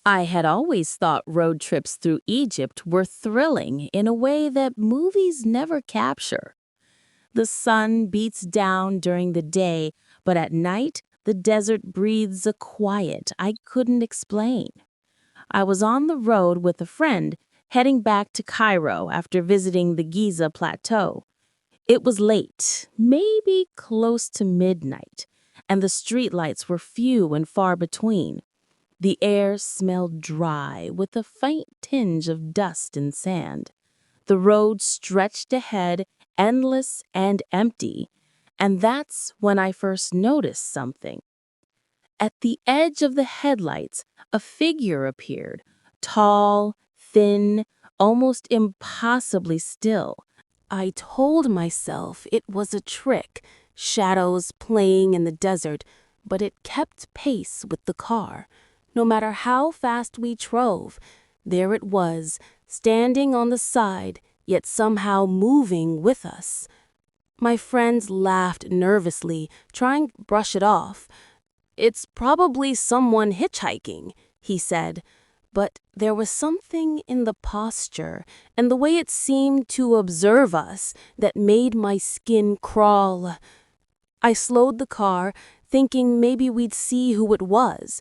I had always thought road trips through Egypt were thrilling in a way that movies never capture. The sun beats down during the day, but at night, the desert breathes a quiet I couldn't explain. I was on the road with a friend, heading back to Cairo after visiting the Giza plateau. It was late, maybe close to midnight, and the streetlights were few and far between. The air smelled dry with a faint tinge of dust and sand. The road stretched ahead, endless and empty, and that's when I first noticed something. At the edge of the headlights, a figure appeared, tall, thin, almost impossibly still. I told myself it was a trick, shadows playing in the desert, but it kept pace with the car. No matter how fast we drove, there it was, standing on the side, yet somehow moving with us. My friend laughed nervously, trying to brush it off. "It's probably someone hitchhiking," he said. But there was something in the posture and the way it seemed to observe us that made my skin crawl. I slowed the car, thinking maybe we'd see who it was.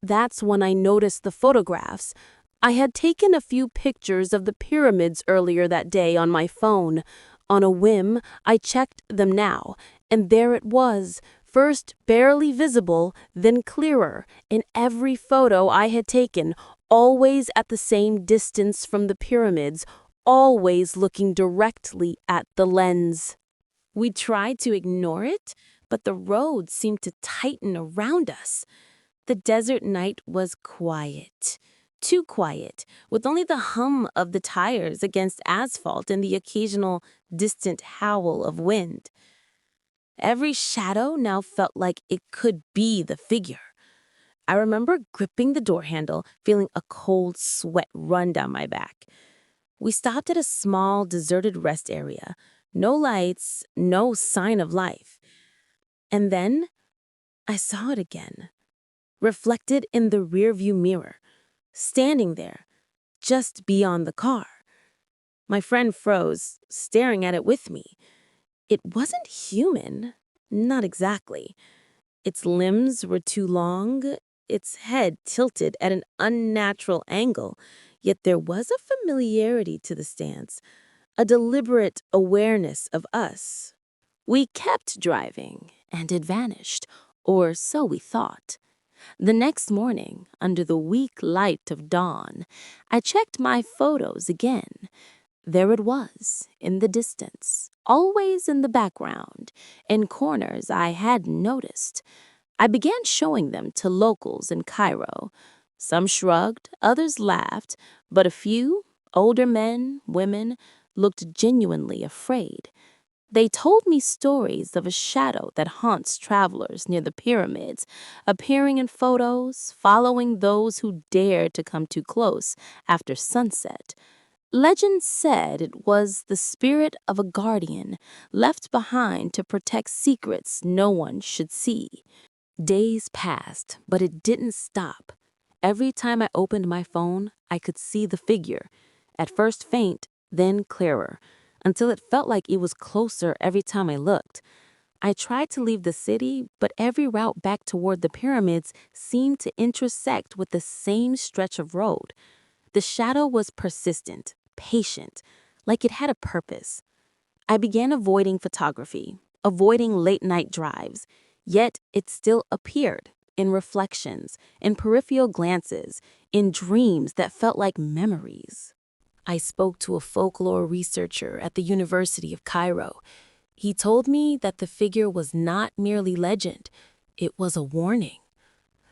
That's when I noticed the photographs. I had taken a few pictures of the pyramids earlier that day on my phone. On a whim, I checked them now, and there it was, first barely visible, then clearer, in every photo I had taken, always at the same distance from the pyramids, always looking directly at the lens. We tried to ignore it, but the road seemed to tighten around us. The desert night was quiet. Too quiet, with only the hum of the tires against asphalt and the occasional distant howl of wind. Every shadow now felt like it could be the figure. I remember gripping the door handle, feeling a cold sweat run down my back. We stopped at a small, deserted rest area. No lights, no sign of life. And then I saw it again, reflected in the rearview mirror, standing there, just beyond the car. My friend froze, staring at it with me. It wasn't human, not exactly. Its limbs were too long, its head tilted at an unnatural angle, yet there was a familiarity to the stance, a deliberate awareness of us. We kept driving, and it vanished, or so we thought. The next morning, under the weak light of dawn, I checked my photos again. There it was, in the distance, always in the background, in corners I hadn't noticed. I began showing them to locals in Cairo. Some shrugged, others laughed, but a few, older men, women, looked genuinely afraid. They told me stories of a shadow that haunts travelers near the pyramids, appearing in photos, following those who dared to come too close after sunset. Legend said it was the spirit of a guardian left behind to protect secrets no one should see. Days passed, but it didn't stop. Every time I opened my phone, I could see the figure, at first faint, then clearer, until it felt like it was closer every time I looked. I tried to leave the city, but every route back toward the pyramids seemed to intersect with the same stretch of road. The shadow was persistent, patient, like it had a purpose. I began avoiding photography, avoiding late-night drives, yet it still appeared in reflections, in peripheral glances, in dreams that felt like memories. I spoke to a folklore researcher at the University of Cairo. He told me that the figure was not merely legend, it was a warning.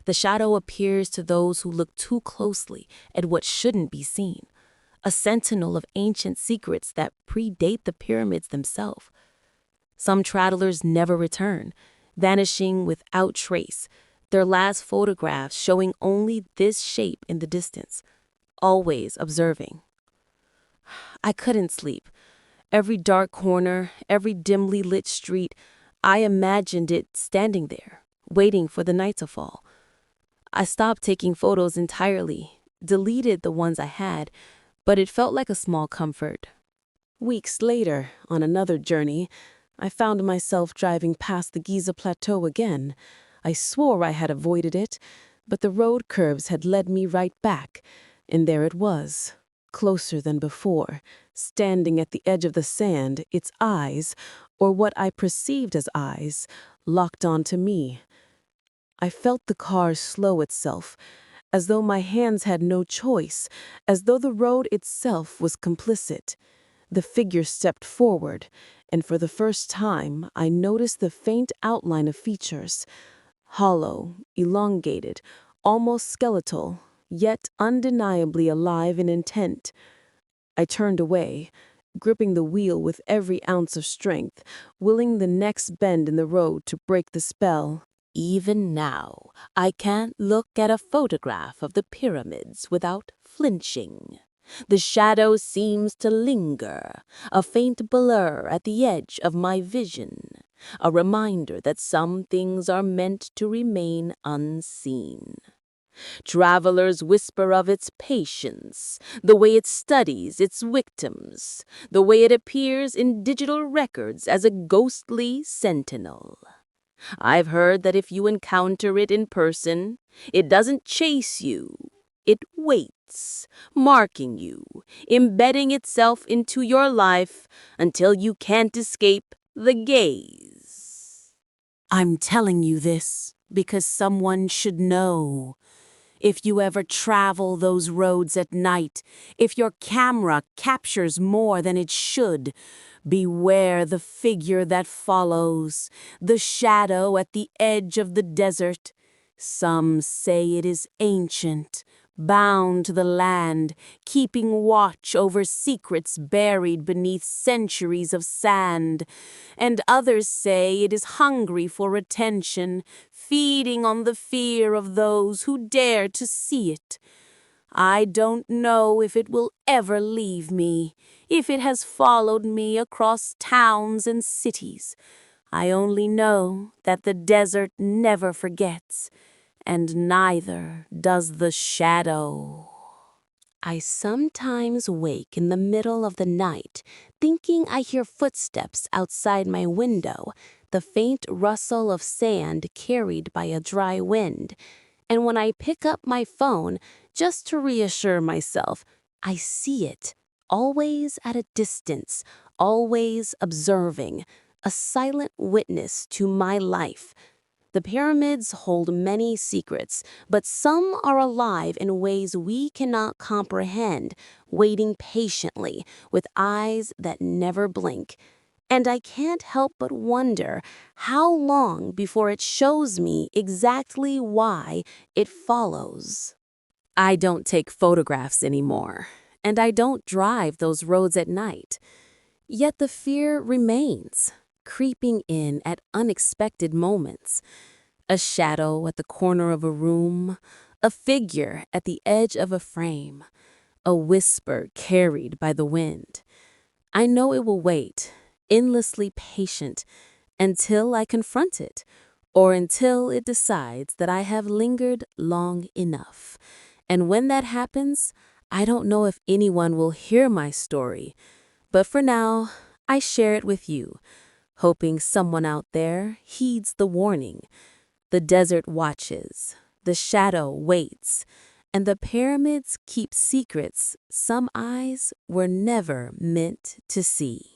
The shadow appears to those who look too closely at what shouldn't be seen, a sentinel of ancient secrets that predate the pyramids themselves. Some travelers never return, vanishing without trace, their last photographs showing only this shape in the distance, always observing. I couldn't sleep. Every dark corner, every dimly lit street, I imagined it standing there, waiting for the night to fall. I stopped taking photos entirely, deleted the ones I had, but it felt like a small comfort. Weeks later, on another journey, I found myself driving past the Giza Plateau again. I swore I had avoided it, but the road curves had led me right back, and there it was, closer than before, standing at the edge of the sand, its eyes, or what I perceived as eyes, locked onto me. I felt the car slow itself, as though my hands had no choice, as though the road itself was complicit. The figure stepped forward, and for the first time I noticed the faint outline of features. Hollow, elongated, almost skeletal, yet undeniably alive in intent. I turned away, gripping the wheel with every ounce of strength, willing the next bend in the road to break the spell. Even now, I can't look at a photograph of the pyramids without flinching. The shadow seems to linger, a faint blur at the edge of my vision, a reminder that some things are meant to remain unseen. Travelers whisper of its patience, the way it studies its victims, the way it appears in digital records as a ghostly sentinel. I've heard that if you encounter it in person, it doesn't chase you. It waits, marking you, embedding itself into your life until you can't escape the gaze. I'm telling you this because someone should know. If you ever travel those roads at night, if your camera captures more than it should, beware the figure that follows, the shadow at the edge of the desert. Some say it is ancient, bound to the land, keeping watch over secrets buried beneath centuries of sand. And others say it is hungry for attention, feeding on the fear of those who dare to see it. I don't know if it will ever leave me, if it has followed me across towns and cities. I only know that the desert never forgets, and neither does the shadow. I sometimes wake in the middle of the night, thinking I hear footsteps outside my window, the faint rustle of sand carried by a dry wind. And when I pick up my phone, just to reassure myself, I see it, always at a distance, always observing, a silent witness to my life. The pyramids hold many secrets, but some are alive in ways we cannot comprehend, waiting patiently, with eyes that never blink. And I can't help but wonder how long before it shows me exactly why it follows. I don't take photographs anymore, and I don't drive those roads at night. Yet the fear remains, creeping in at unexpected moments. A shadow at the corner of a room, a figure at the edge of a frame, a whisper carried by the wind. I know it will wait, endlessly patient, until I confront it, or until it decides that I have lingered long enough. And when that happens, I don't know if anyone will hear my story, but for now, I share it with you, hoping someone out there heeds the warning. The desert watches, the shadow waits, and the pyramids keep secrets some eyes were never meant to see.